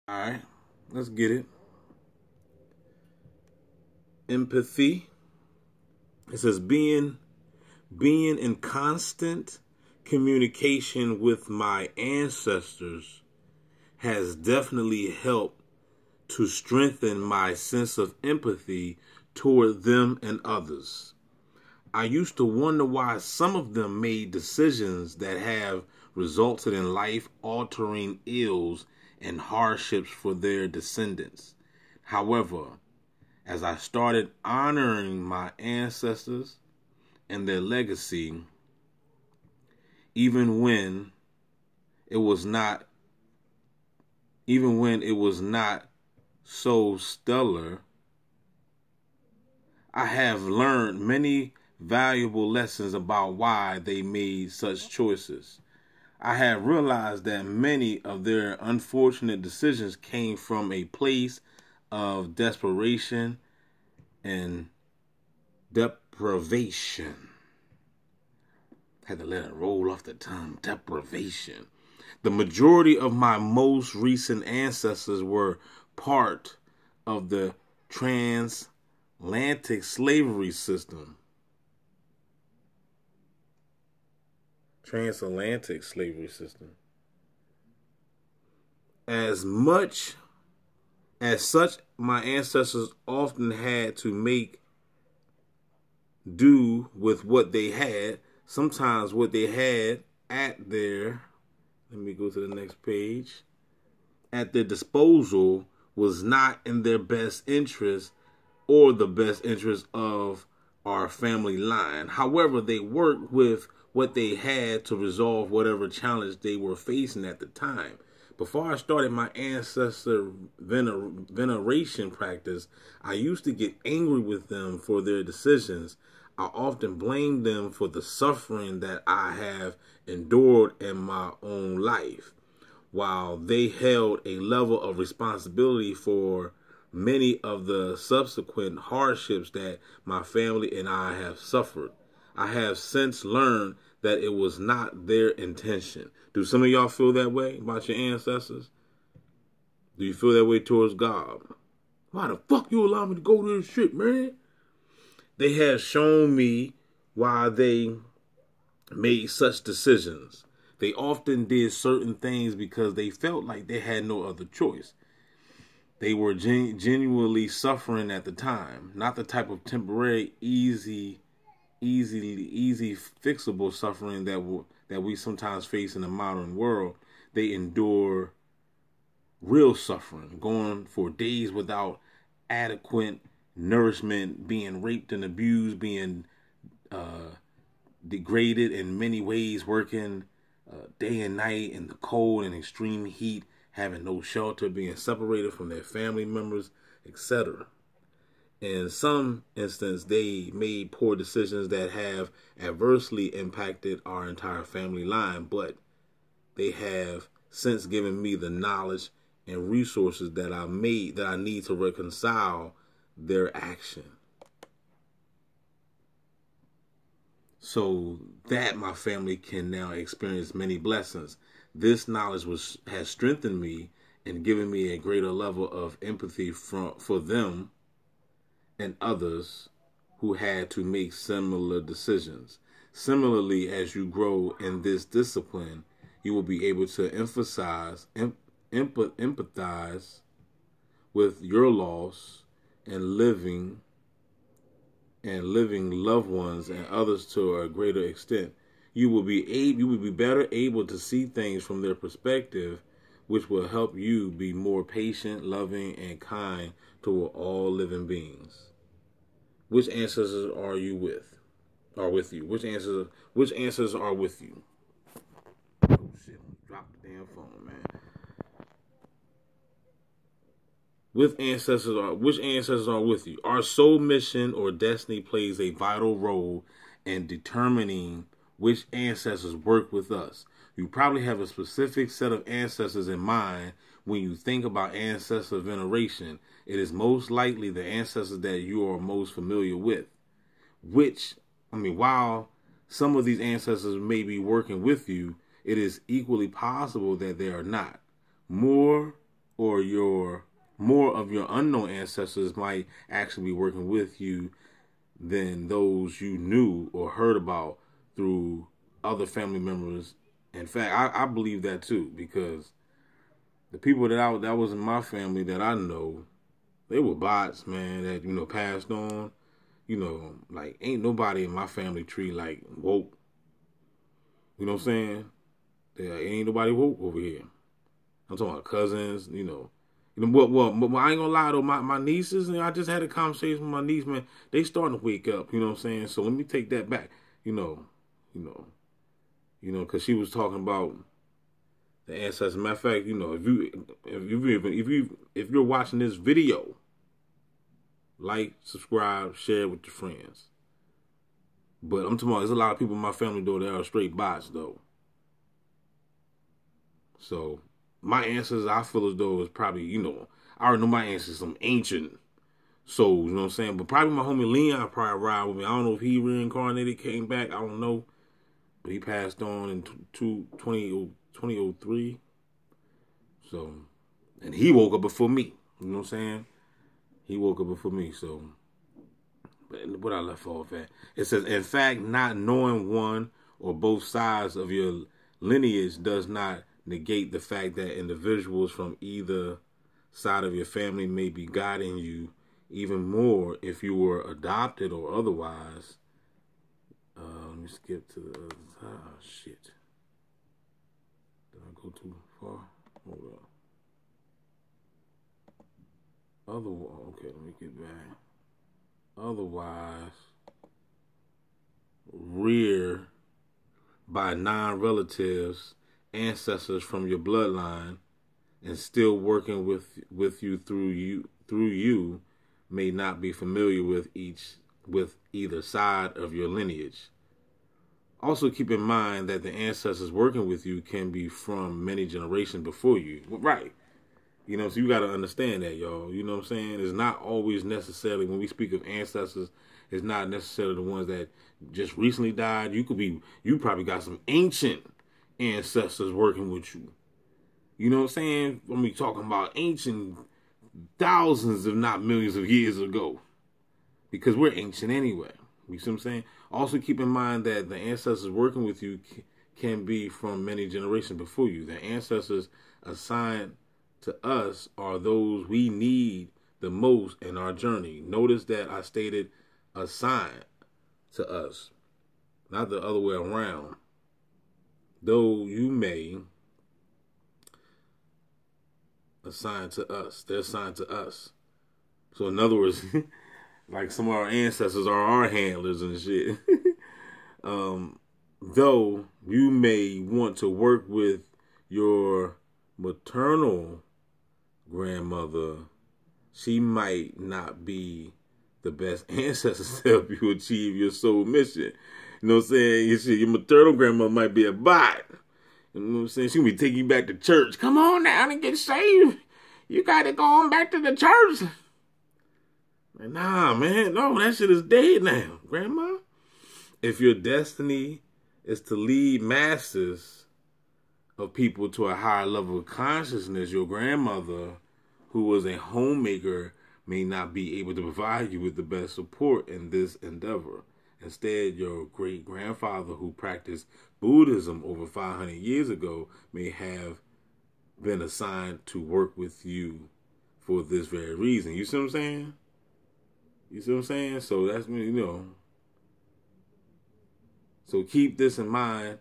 All right, let's get it. Empathy. It says being in constant communication with my ancestors has definitely helped to strengthen my sense of empathy toward them and others. I used to wonder why some of them made decisions that have resulted in life altering ills and hardships for their descendants. However, as I started honoring my ancestors and their legacy, even when it was not so stellar, I have learned many valuable lessons about why they made such choices. I have realized that many of their unfortunate decisions came from a place of desperation and deprivation. Had to let it roll off the tongue. Deprivation. The majority of my most recent ancestors were part of the transatlantic slavery system. Transatlantic slavery system. As such, my ancestors often had to make do with what they had. Sometimes what they had at their, let me go to the next page, at their disposal was not in their best interest or the best interest of our family line. However, they worked with what they had to resolve whatever challenge they were facing at the time. Before I started my ancestor veneration practice, I used to get angry with them for their decisions. I often blamed them for the suffering that I have endured in my own life, while they held a level of responsibility for many of the subsequent hardships that my family and I have suffered. I have since learned that it was not their intention. Do some of y'all feel that way about your ancestors? Do you feel that way towards God? Why the fuck you allow me to go to this shit, man? They have shown me why they made such decisions. They often did certain things because they felt like they had no other choice. They were genuinely suffering at the time, not the type of temporary, easy fixable suffering that we sometimes face in the modern world. They endure real suffering, going for days without adequate nourishment, being raped and abused, being degraded in many ways, working day and night in the cold and extreme heat, having no shelter, being separated from their family members, etc. In some instances, they made poor decisions that have adversely impacted our entire family line, but they have since given me the knowledge and resources that I need to reconcile their action. So that my family can now experience many blessings. This knowledge has strengthened me and given me a greater level of empathy for them and others who had to make similar decisions. Similarly, as you grow in this discipline, you will be able to empathize with your loss and living loved ones and others to a greater extent. You will be better able to see things from their perspective, which will help you be more patient, loving, and kind toward all living beings. Which ancestors are you with? Are with you? Which ancestors are with you? Oh shit! Drop the damn phone, man. Which ancestors are with you? Our soul mission or destiny plays a vital role in determining which ancestors work with us. You probably have a specific set of ancestors in mind when you think about ancestor veneration. It is most likely the ancestors that you are most familiar with. While some of these ancestors may be working with you, it is equally possible that they are not. More or your more of your unknown ancestors might actually be working with you than those you knew or heard about through other family members. In fact, I believe that too, because the people that was in my family that I know, they were bots, man, that, passed on. Like, ain't nobody in my family tree, like, woke. You know what I'm saying? There ain't nobody woke over here. I'm talking about cousins, Well, I ain't gonna lie though. My nieces, and I just had a conversation with my niece, man. They starting to wake up. You know what I'm saying? So let me take that back. Because she was talking about the ancestors. Matter of fact, if you're watching this video, like, subscribe, share it with your friends. But I'm talking about, there's a lot of people in my family though that are straight bots though. So my ancestors, I feel as though, is probably, I already know my ancestors, some ancient souls, you know what I'm saying? But probably my homie Leon probably ride with me. I don't know if he reincarnated, came back, I don't know. But he passed on in 2003. So, and he woke up before me, you know what I'm saying? He woke up before me, so. But what I left off at, it says, in fact, not knowing one or both sides of your lineage does not negate the fact that individuals from either side of your family may be guiding you even more if you were adopted or otherwise. Let me skip to the other side. Oh, shit. Did I go too far? Hold on. Okay, let me get back. Otherwise, reared by non-relatives, ancestors from your bloodline, and still working with you through you may not be familiar with either side of your lineage. Also keep in mind that the ancestors working with you can be from many generations before you. Right. So you got to understand that, y'all. You know what I'm saying? It's not always necessarily, when we speak of ancestors, it's not necessarily the ones that just recently died. You probably got some ancient ancestors working with you. You know what I'm saying? When we talking about ancient, thousands, if not millions of years ago. Because we're ancient anyway. You see what I'm saying? Also keep in mind that the ancestors working with you can be from many generations before you. The ancestors assigned to us are those we need the most in our journey. Notice that I stated assigned to us, not the other way around. Though you may assign to us, they're assigned to us. So in other words, like some of our ancestors are our handlers and shit. Though you may want to work with your maternal grandmother, she might not be the best ancestors to help you achieve your soul mission. You know what I'm saying? Your maternal grandmother might be a bot. You know what I'm saying? She will be taking you back to church. Come on now and get saved. You got to go on back to the church. Like, nah, man. No, that shit is dead now, Grandma. If your destiny is to lead masses of people to a higher level of consciousness, your grandmother, who was a homemaker, may not be able to provide you with the best support in this endeavor. Instead, your great-grandfather, who practiced Buddhism over 500 years ago, may have been assigned to work with you for this very reason. You see what I'm saying? You see what I'm saying? So that's, So keep this in mind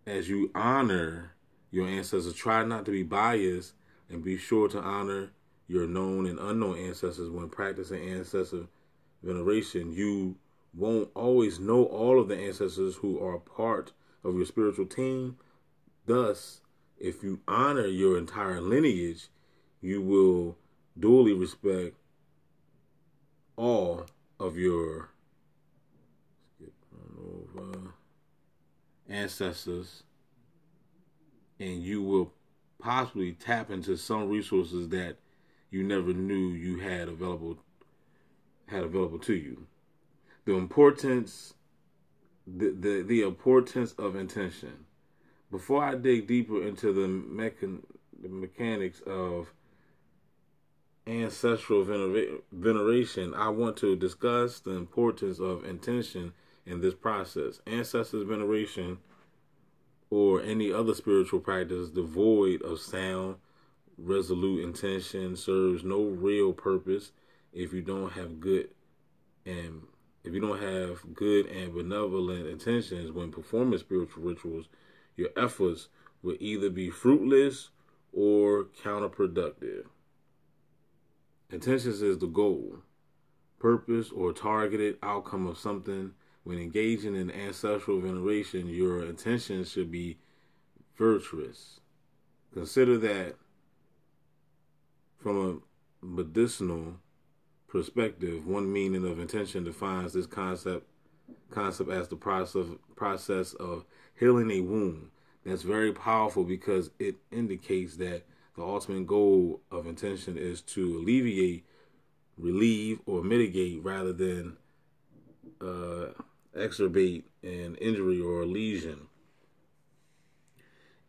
as you honor your ancestors. Try not to be biased and be sure to honor your known and unknown ancestors when practicing ancestor veneration. You won't always know all of the ancestors who are part of your spiritual team. Thus, if you honor your entire lineage, you will duly respect all of your ancestors, and you will possibly tap into some resources that you never knew you had available to you. The importance of intention. Before I dig deeper into the mechanics of ancestral veneration, I want to discuss the importance of intention in this process. Ancestors veneration, or any other spiritual practice devoid of sound, resolute intention, serves no real purpose if you don't have good and benevolent intentions when performing spiritual rituals. Your efforts will either be fruitless or counterproductive. Intentions is the goal, purpose, or targeted outcome of something. When engaging in ancestral veneration, your intentions should be virtuous. Consider that from a medicinal perspective, one meaning of intention defines this concept as the process of healing a wound. That's very powerful because it indicates that the ultimate goal of intention is to alleviate, relieve, or mitigate rather than exacerbate an injury or a lesion.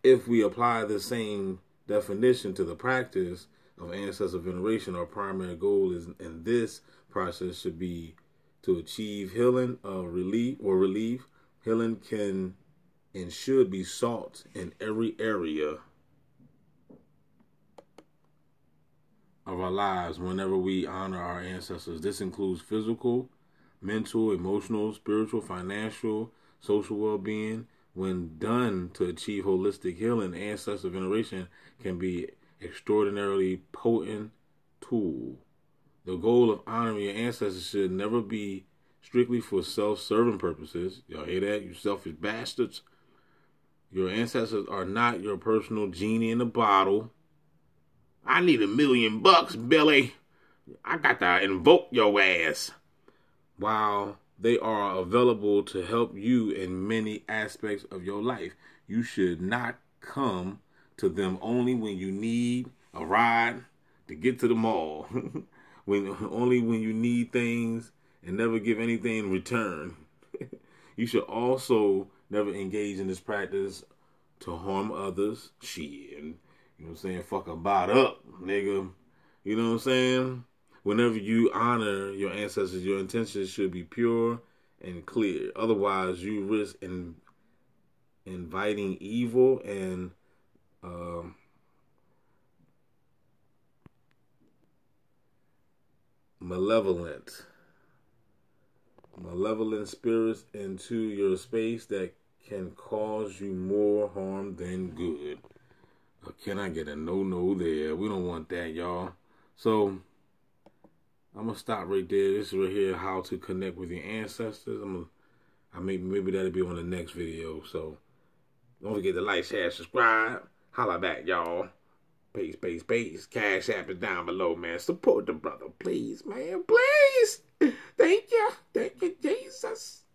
If we apply the same definition to the practice of ancestral veneration, our primary goal is in this process should be to achieve healing, relief. Healing can and should be sought in every area of our lives whenever we honor our ancestors. This includes physical, mental, emotional, spiritual, financial, social well-being. When done to achieve holistic healing, ancestral veneration can be extraordinarily potent tool. The goal of honoring your ancestors should never be strictly for self-serving purposes. Y'all hear that, you selfish bastards? Your ancestors are not your personal genie in a bottle. I need $1 million, Billy. I got to invoke your ass. While they are available to help you in many aspects of your life, you should not come to them only when you need a ride to get to the mall. Only when you need things and never give anything in return. You should also never engage in this practice to harm others. Shit. You know what I'm saying? Fuck about up, nigga. You know what I'm saying? Whenever you honor your ancestors, your intentions should be pure and clear. Otherwise, you risk inviting evil and malevolent spirits into your space that can cause you more harm than good. Can I get a no there? We don't want that, y'all. So I'm gonna stop right there. This is right here, how to connect with your ancestors. Maybe that'll be on the next video. So don't forget to like, share, subscribe. Holla back, y'all. Peace. Cash App is down below, man. Support the brother, please, man. Please. Thank you, Jesus.